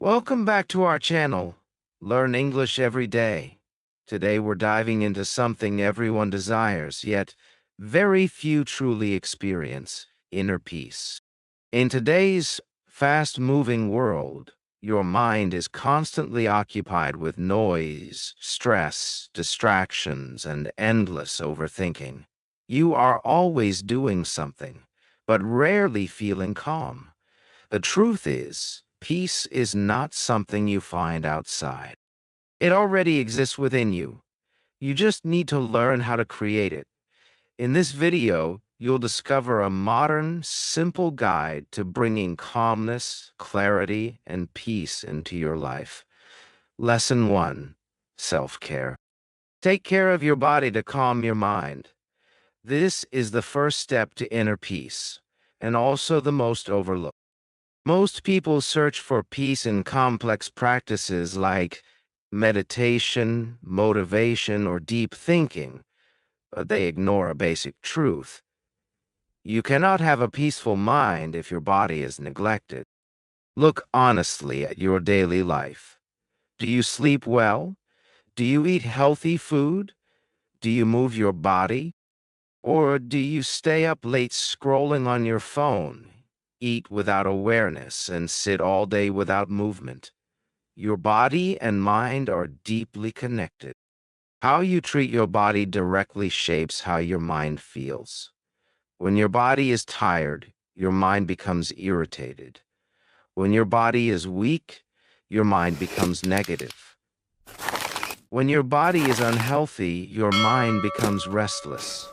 Welcome back to our channel, Learn English Every Day. Today we're diving into something everyone desires, yet very few truly experience: inner peace. In today's fast-moving world, your mind is constantly occupied with noise, stress, distractions, and endless overthinking. You are always doing something, but rarely feeling calm. The truth is, peace is not something you find outside. It already exists within you. You just need to learn how to create it. In this video, you'll discover a modern, simple guide to bringing calmness, clarity, and peace into your life. Lesson 1. Self-care. Take care of your body to calm your mind. This is the first step to inner peace, and also the most overlooked. Most people search for peace in complex practices like meditation, motivation, or deep thinking, but they ignore a basic truth. You cannot have a peaceful mind if your body is neglected. Look honestly at your daily life. Do you sleep well? Do you eat healthy food? Do you move your body? Or do you stay up late scrolling on your phone, eat without awareness, and sit all day without movement? Your body and mind are deeply connected. How you treat your body directly shapes how your mind feels. When your body is tired, your mind becomes irritated. When your body is weak, your mind becomes negative. When your body is unhealthy, your mind becomes restless.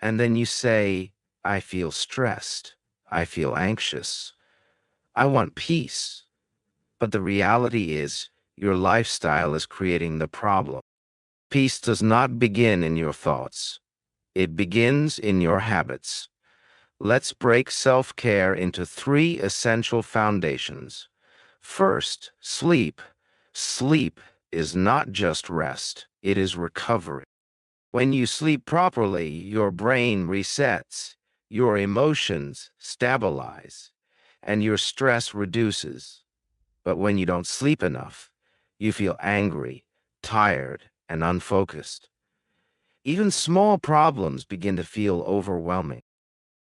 And then you say, I feel stressed. I feel anxious. I want peace. But the reality is, your lifestyle is creating the problem. Peace does not begin in your thoughts. It begins in your habits. Let's break self-care into 3 essential foundations. First, sleep. Sleep is not just rest, it is recovery. When you sleep properly, your brain resets, your emotions stabilize, and your stress reduces. But when you don't sleep enough, you feel angry, tired, and unfocused. Even small problems begin to feel overwhelming.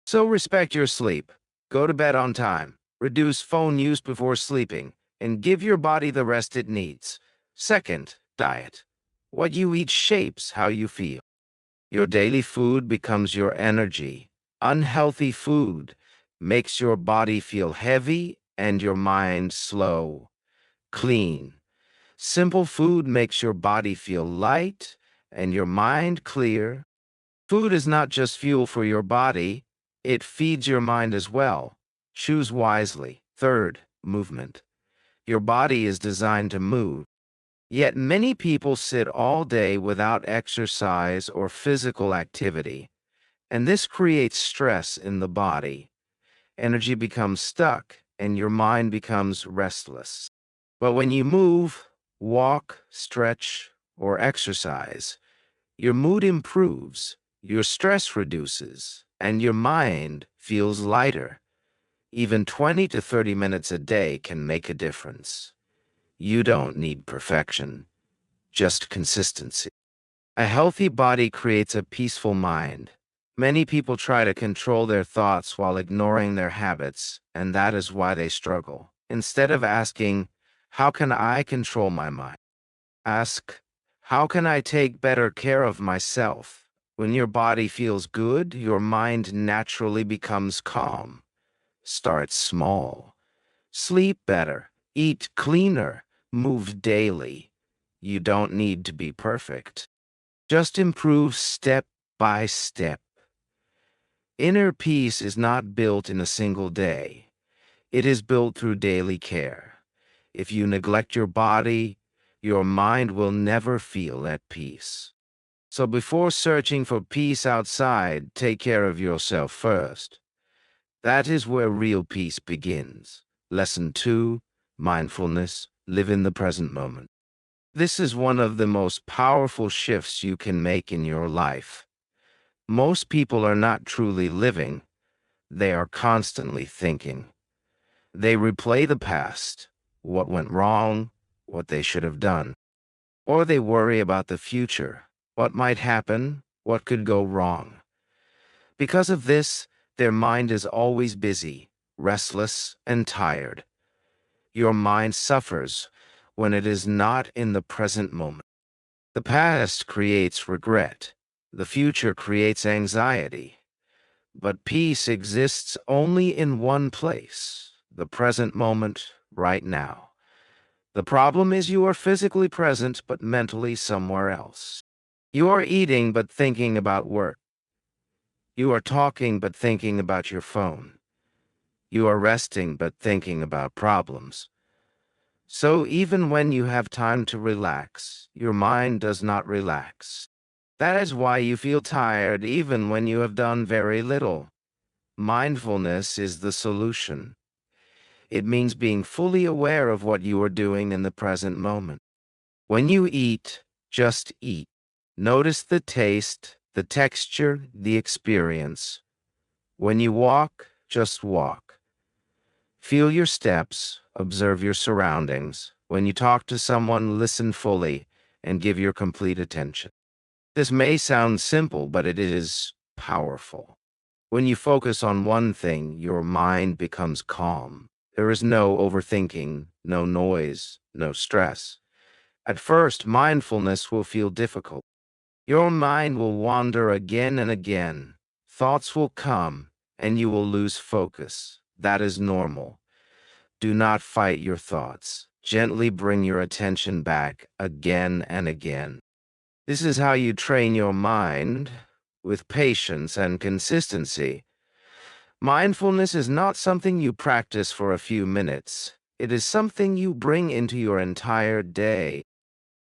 So respect your sleep. Go to bed on time. Reduce phone use before sleeping, and give your body the rest it needs. Second, diet. What you eat shapes how you feel. Your daily food becomes your energy. Unhealthy food makes your body feel heavy and your mind slow. Clean. Simple food makes your body feel light and your mind clear. Food is not just fuel for your body, it feeds your mind as well. Choose wisely. Third, movement. Your body is designed to move. Yet many people sit all day without exercise or physical activity, and this creates stress in the body. Energy becomes stuck, and your mind becomes restless. But when you move, walk, stretch, or exercise, your mood improves, your stress reduces, and your mind feels lighter. Even 20 to 30 minutes a day can make a difference. You don't need perfection, just consistency. A healthy body creates a peaceful mind. Many people try to control their thoughts while ignoring their habits, and that is why they struggle. Instead of asking, how can I control my mind? Ask, how can I take better care of myself? When your body feels good, your mind naturally becomes calm. Start small. Sleep better. Eat cleaner. Move daily. You don't need to be perfect. Just improve step by step. Inner peace is not built in a single day. It is built through daily care. If you neglect your body, your mind will never feel at peace. So before searching for peace outside, take care of yourself first. That is where real peace begins. Lesson 2, Mindfulness. Live in the present moment. This is one of the most powerful shifts you can make in your life. Most people are not truly living. They are constantly thinking. They replay the past, what went wrong, what they should have done. Or they worry about the future, what might happen, what could go wrong. Because of this, their mind is always busy, restless, and tired. Your mind suffers when it is not in the present moment. The past creates regret. The future creates anxiety. But peace exists only in one place, the present moment, right now. The problem is you are physically present but mentally somewhere else. You are eating but thinking about work. You are talking but thinking about your phone. You are resting but thinking about problems. So even when you have time to relax, your mind does not relax. That is why you feel tired even when you have done very little. Mindfulness is the solution. It means being fully aware of what you are doing in the present moment. When you eat, just eat. Notice the taste, the texture, the experience. When you walk, just walk. Feel your steps, observe your surroundings. When you talk to someone, listen fully and give your complete attention. This may sound simple, but it is powerful. When you focus on one thing, your mind becomes calm. There is no overthinking, no noise, no stress. At first, mindfulness will feel difficult. Your mind will wander again and again. Thoughts will come, and you will lose focus. That is normal. Do not fight your thoughts. Gently bring your attention back again and again. This is how you train your mind with patience and consistency. Mindfulness is not something you practice for a few minutes. It is something you bring into your entire day.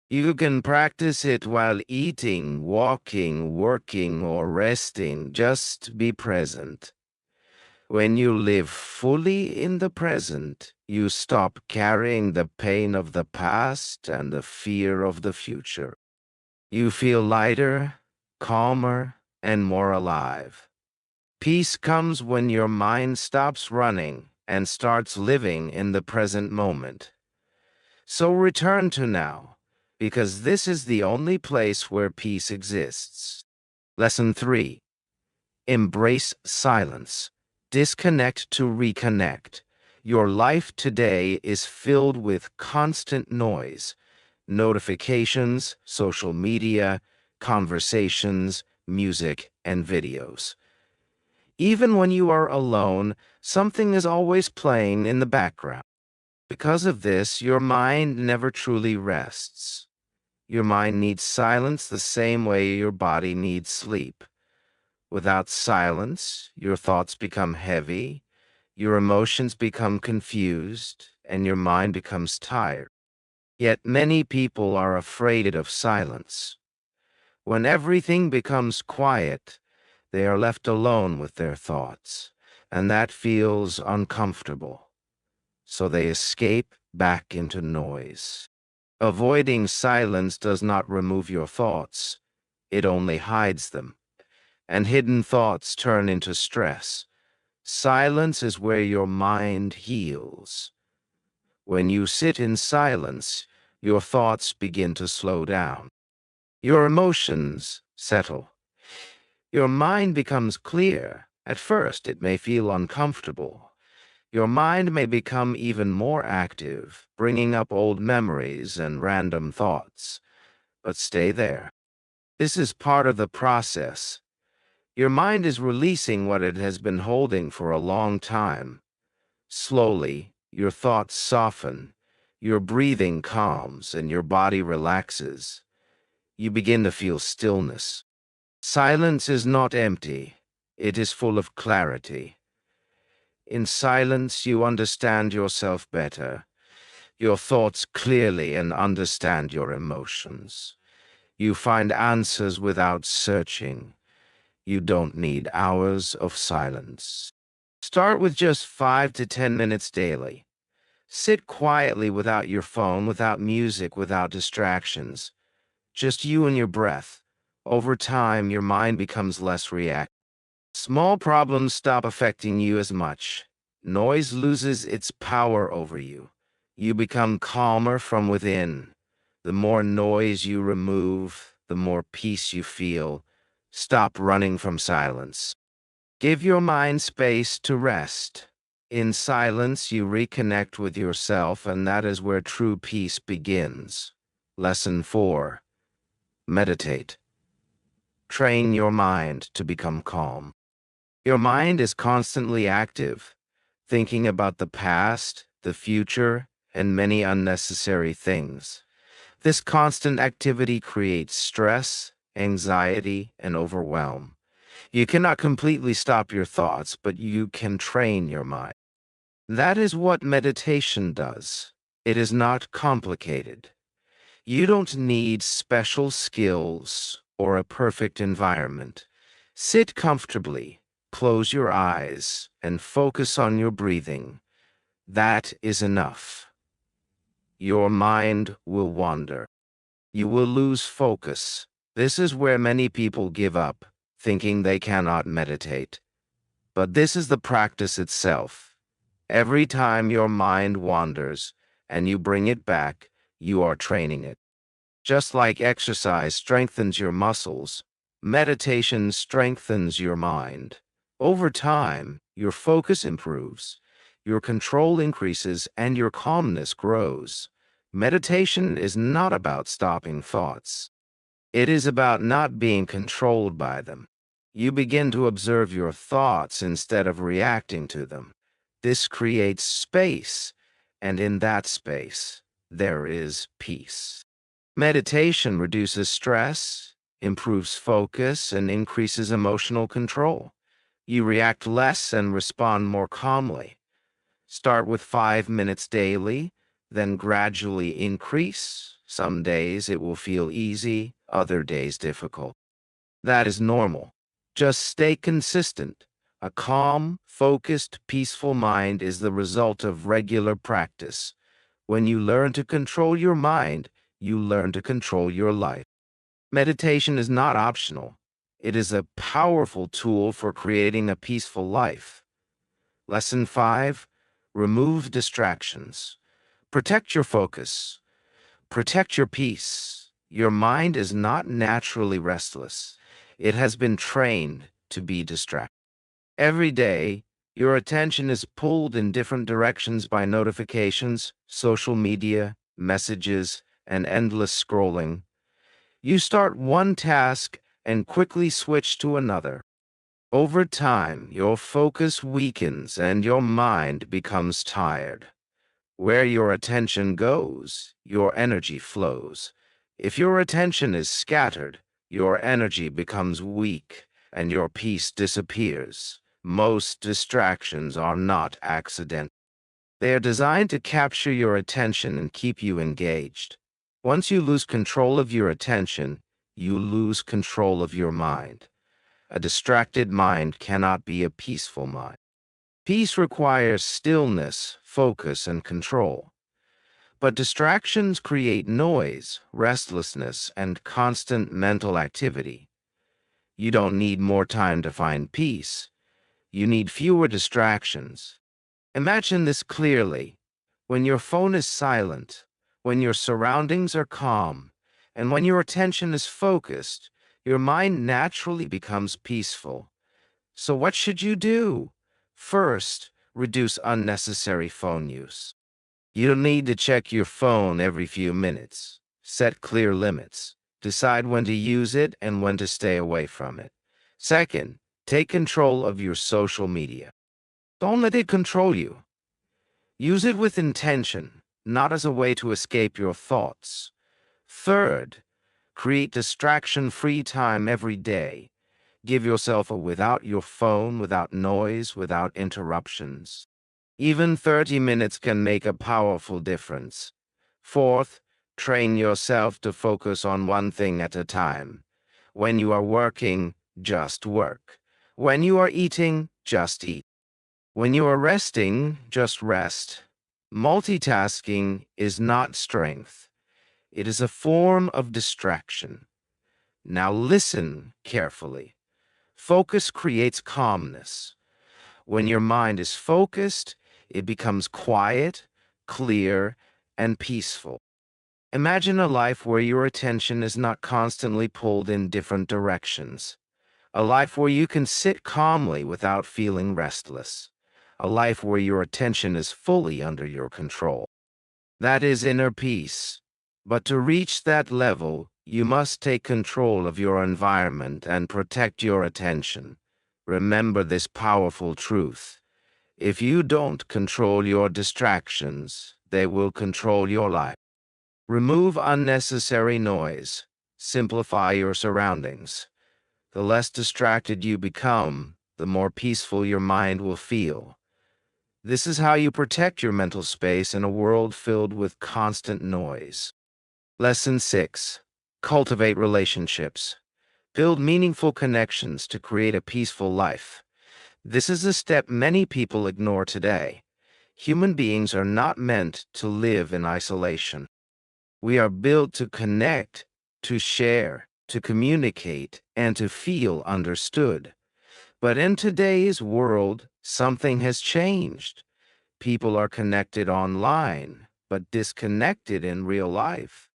You can practice it while eating, walking, working, or resting. Just be present. When you live fully in the present, you stop carrying the pain of the past and the fear of the future. You feel lighter, calmer, and more alive. Peace comes when your mind stops running and starts living in the present moment. So return to now, because this is the only place where peace exists. Lesson 3. Embrace silence. Disconnect to reconnect. Your life today is filled with constant noise, notifications, social media, conversations, music, and videos. Even when you are alone, something is always playing in the background. Because of this, your mind never truly rests. Your mind needs silence the same way your body needs sleep. Without silence, your thoughts become heavy, your emotions become confused, and your mind becomes tired. Yet many people are afraid of silence. When everything becomes quiet, they are left alone with their thoughts, and that feels uncomfortable. So they escape back into noise. Avoiding silence does not remove your thoughts, it only hides them. And hidden thoughts turn into stress. Silence is where your mind heals. When you sit in silence, your thoughts begin to slow down. Your emotions settle. Your mind becomes clear. At first, it may feel uncomfortable. Your mind may become even more active, bringing up old memories and random thoughts. But stay there. This is part of the process. Your mind is releasing what it has been holding for a long time. Slowly, your thoughts soften, your breathing calms, and your body relaxes. You begin to feel stillness. Silence is not empty. It is full of clarity. In silence, you understand yourself better, your thoughts clearly, and understand your emotions. You find answers without searching. You don't need hours of silence. Start with just 5 to 10 minutes daily. Sit quietly without your phone, without music, without distractions. Just you and your breath. Over time, your mind becomes less reactive. Small problems stop affecting you as much. Noise loses its power over you. You become calmer from within. The more noise you remove, the more peace you feel. Stop running from silence. Give your mind space to rest. In silence, you reconnect with yourself, and that is where true peace begins. Lesson 4. Meditate. Train your mind to become calm. Your mind is constantly active, thinking about the past, the future, and many unnecessary things. This constant activity creates stress, anxiety, and overwhelm. You cannot completely stop your thoughts, but you can train your mind. That is what meditation does. It is not complicated. You don't need special skills or a perfect environment. Sit comfortably, close your eyes, and focus on your breathing. That is enough. Your mind will wander. You will lose focus. This is where many people give up, thinking they cannot meditate. But this is the practice itself. Every time your mind wanders and you bring it back, you are training it. Just like exercise strengthens your muscles, meditation strengthens your mind. Over time, your focus improves, your control increases, and your calmness grows. Meditation is not about stopping thoughts. It is about not being controlled by them. You begin to observe your thoughts instead of reacting to them. This creates space, and in that space, there is peace. Meditation reduces stress, improves focus, and increases emotional control. You react less and respond more calmly. Start with 5 minutes daily, then gradually increase. Some days it will feel easy, other days difficult. That is normal. Just stay consistent. A calm, focused, peaceful mind is the result of regular practice. When you learn to control your mind, you learn to control your life. Meditation is not optional. It is a powerful tool for creating a peaceful life. Lesson 5. Remove distractions. Protect your focus. Protect your peace. Your mind is not naturally restless. It has been trained to be distracted. Every day, your attention is pulled in different directions by notifications, social media, messages, and endless scrolling. You start one task and quickly switch to another. Over time, your focus weakens and your mind becomes tired. Where your attention goes, your energy flows. If your attention is scattered, your energy becomes weak and your peace disappears. Most distractions are not accidental. They are designed to capture your attention and keep you engaged. Once you lose control of your attention, you lose control of your mind. A distracted mind cannot be a peaceful mind. Peace requires stillness, focus, and control. But distractions create noise, restlessness, and constant mental activity. You don't need more time to find peace. You need fewer distractions. Imagine this clearly. When your phone is silent, when your surroundings are calm, and when your attention is focused, your mind naturally becomes peaceful. So what should you do? First, reduce unnecessary phone use. You don't need to check your phone every few minutes. Set clear limits. Decide when to use it and when to stay away from it. Second, take control of your social media. Don't let it control you. Use it with intention, not as a way to escape your thoughts. Third, create distraction-free time every day. Give yourself a without your phone, without noise, without interruptions. Even 30 minutes can make a powerful difference. Fourth, train yourself to focus on one thing at a time. When you are working, just work. When you are eating, just eat. When you are resting, just rest. Multitasking is not strength. It is a form of distraction. Now listen carefully. Focus creates calmness. When your mind is focused, it becomes quiet, clear, and peaceful. Imagine a life where your attention is not constantly pulled in different directions. A life where you can sit calmly without feeling restless. A life where your attention is fully under your control. That is inner peace. But to reach that level, you must take control of your environment and protect your attention. Remember this powerful truth. If you don't control your distractions, they will control your life. Remove unnecessary noise. Simplify your surroundings. The less distracted you become, the more peaceful your mind will feel. This is how you protect your mental space in a world filled with constant noise. Lesson 6. Cultivate relationships. Build meaningful connections to create a peaceful life. This is a step many people ignore today. Human beings are not meant to live in isolation. We are built to connect, to share, to communicate, and to feel understood. But in today's world, something has changed. People are connected online, but disconnected in real life.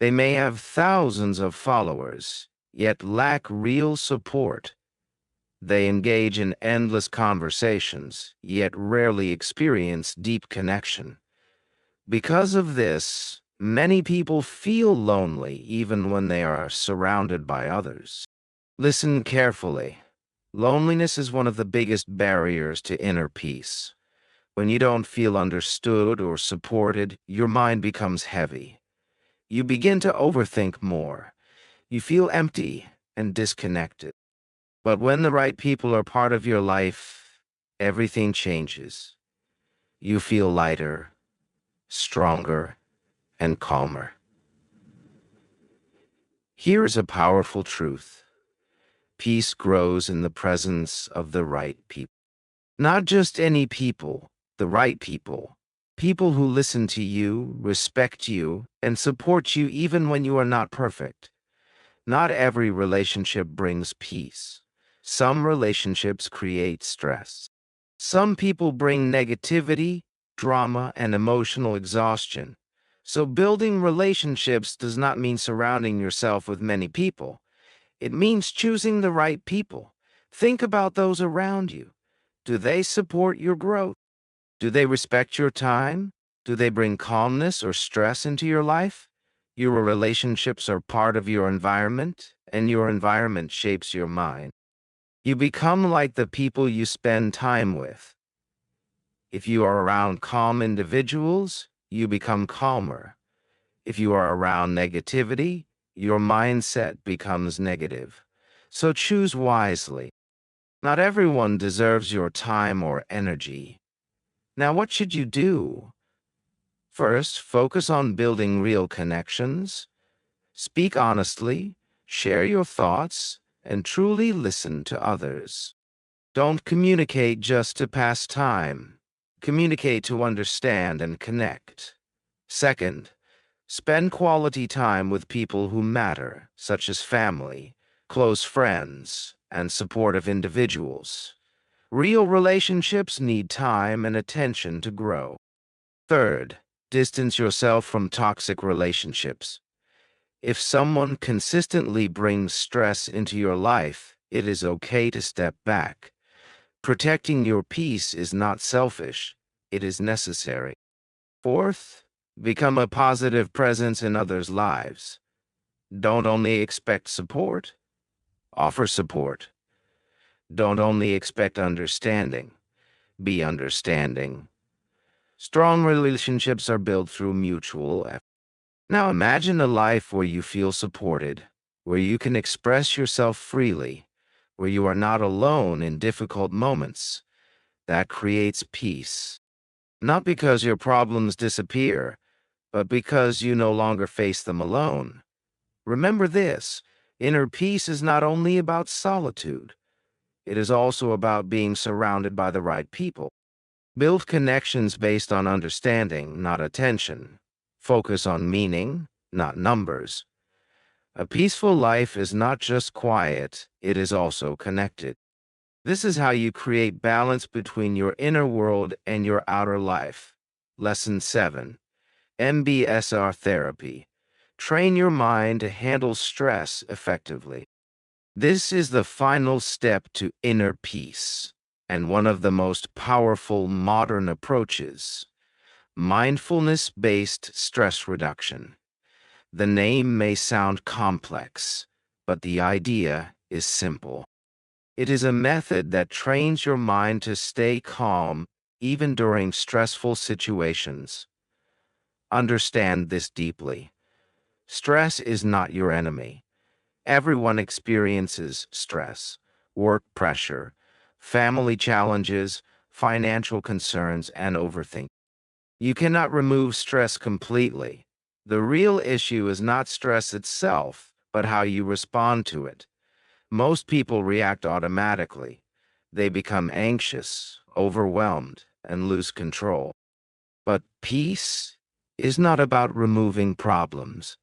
They may have thousands of followers, yet lack real support. They engage in endless conversations, yet rarely experience deep connection. Because of this, many people feel lonely even when they are surrounded by others. Listen carefully. Loneliness is one of the biggest barriers to inner peace. When you don't feel understood or supported, your mind becomes heavy. You begin to overthink more. You feel empty and disconnected. But when the right people are part of your life, everything changes. You feel lighter, stronger, and calmer. Here is a powerful truth. Peace grows in the presence of the right people. Not just any people, the right people. People who listen to you, respect you, and support you even when you are not perfect. Not every relationship brings peace. Some relationships create stress. Some people bring negativity, drama, and emotional exhaustion. So building relationships does not mean surrounding yourself with many people. It means choosing the right people. Think about those around you. Do they support your growth? Do they respect your time? Do they bring calmness or stress into your life? Your relationships are part of your environment, and your environment shapes your mind. You become like the people you spend time with. If you are around calm individuals, you become calmer. If you are around negativity, your mindset becomes negative. So choose wisely. Not everyone deserves your time or energy. Now, what should you do? First, focus on building real connections. Speak honestly, share your thoughts, and truly listen to others. Don't communicate just to pass time. Communicate to understand and connect. Second, spend quality time with people who matter, such as family, close friends, and supportive individuals. Real relationships need time and attention to grow. Third, distance yourself from toxic relationships. If someone consistently brings stress into your life, it is okay to step back. Protecting your peace is not selfish, it is necessary. Fourth, become a positive presence in others' lives. Don't only expect support, offer support. Don't only expect understanding, be understanding. Strong relationships are built through mutual effort. Now imagine a life where you feel supported, where you can express yourself freely, where you are not alone in difficult moments. That creates peace. Not because your problems disappear, but because you no longer face them alone. Remember this, inner peace is not only about solitude, it is also about being surrounded by the right people. Build connections based on understanding, not attention. Focus on meaning, not numbers. A peaceful life is not just quiet, it is also connected. This is how you create balance between your inner world and your outer life. Lesson 7. MBSR therapy. Train your mind to handle stress effectively. This is the final step to inner peace, and one of the most powerful modern approaches, mindfulness-based stress reduction. The name may sound complex, but the idea is simple. It is a method that trains your mind to stay calm even during stressful situations. Understand this deeply. Stress is not your enemy. Everyone experiences stress, work pressure, family challenges, financial concerns, and overthinking. You cannot remove stress completely. The real issue is not stress itself, but how you respond to it. Most people react automatically. They become anxious, overwhelmed, and lose control. But peace is not about removing problems.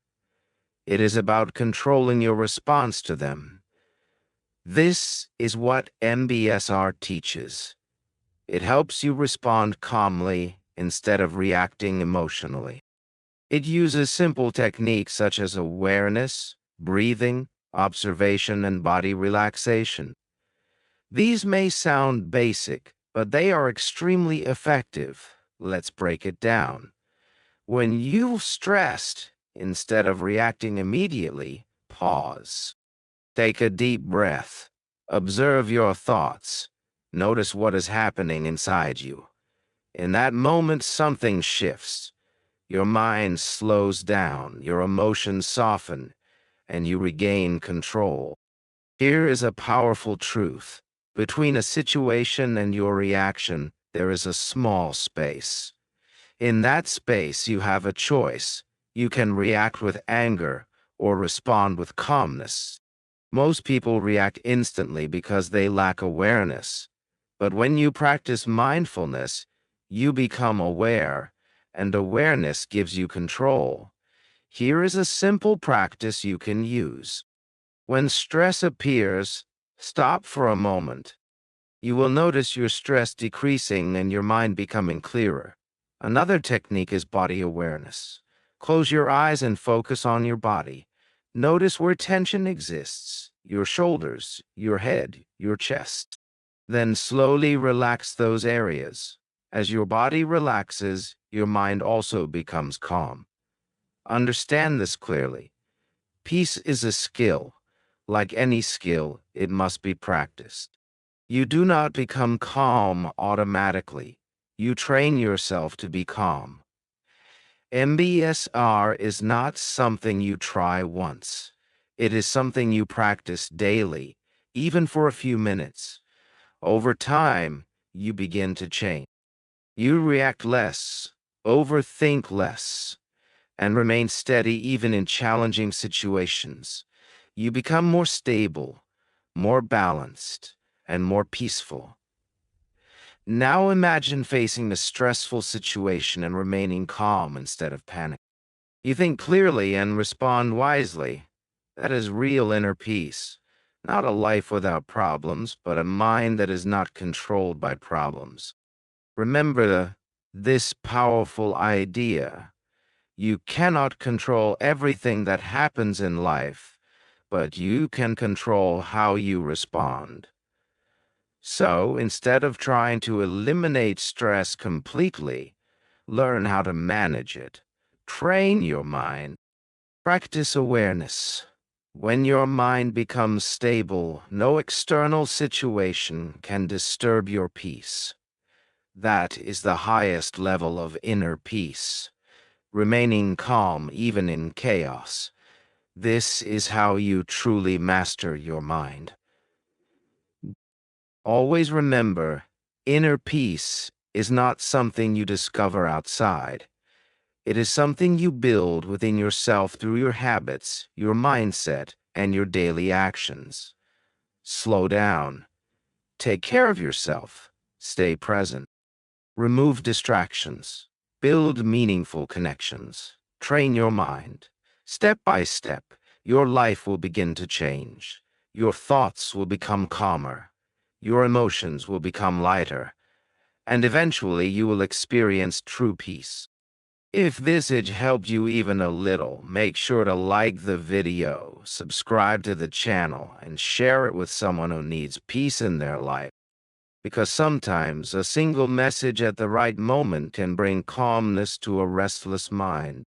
It is about controlling your response to them. This is what MBSR teaches. It helps you respond calmly instead of reacting emotionally. It uses simple techniques such as awareness, breathing, observation, and body relaxation. These may sound basic, but they are extremely effective. Let's break it down. When you're stressed, instead of reacting immediately, pause. Take a deep breath. Observe your thoughts. Notice what is happening inside you. In that moment, something shifts. Your mind slows down, your emotions soften, and you regain control. Here is a powerful truth. Between a situation and your reaction, there is a small space. In that space, you have a choice. You can react with anger or respond with calmness. Most people react instantly because they lack awareness. But when you practice mindfulness, you become aware, and awareness gives you control. Here is a simple practice you can use. When stress appears, stop for a moment. You will notice your stress decreasing and your mind becoming clearer. Another technique is body awareness. Close your eyes and focus on your body. Notice where tension exists, your shoulders, your head, your chest. Then slowly relax those areas. As your body relaxes, your mind also becomes calm. Understand this clearly. Peace is a skill. Like any skill, it must be practiced. You do not become calm automatically. You train yourself to be calm. MBSR is not something you try once. It is something you practice daily, even for a few minutes. Over time, you begin to change. You react less, overthink less, and remain steady even in challenging situations. You become more stable, more balanced, and more peaceful. Now imagine facing a stressful situation and remaining calm instead of panic. You think clearly and respond wisely. That is real inner peace. Not a life without problems, but a mind that is not controlled by problems. Remember this powerful idea. You cannot control everything that happens in life, but you can control how you respond. So, instead of trying to eliminate stress completely, learn how to manage it. Train your mind. Practice awareness. When your mind becomes stable, no external situation can disturb your peace. That is the highest level of inner peace, remaining calm even in chaos. This is how you truly master your mind. Always remember, inner peace is not something you discover outside. It is something you build within yourself through your habits, your mindset, and your daily actions. Slow down. Take care of yourself. Stay present. Remove distractions. Build meaningful connections. Train your mind. Step by step, your life will begin to change. Your thoughts will become calmer. Your emotions will become lighter. And eventually you will experience true peace. If this message helped you even a little, make sure to like the video, subscribe to the channel, and share it with someone who needs peace in their life. Because sometimes a single message at the right moment can bring calmness to a restless mind.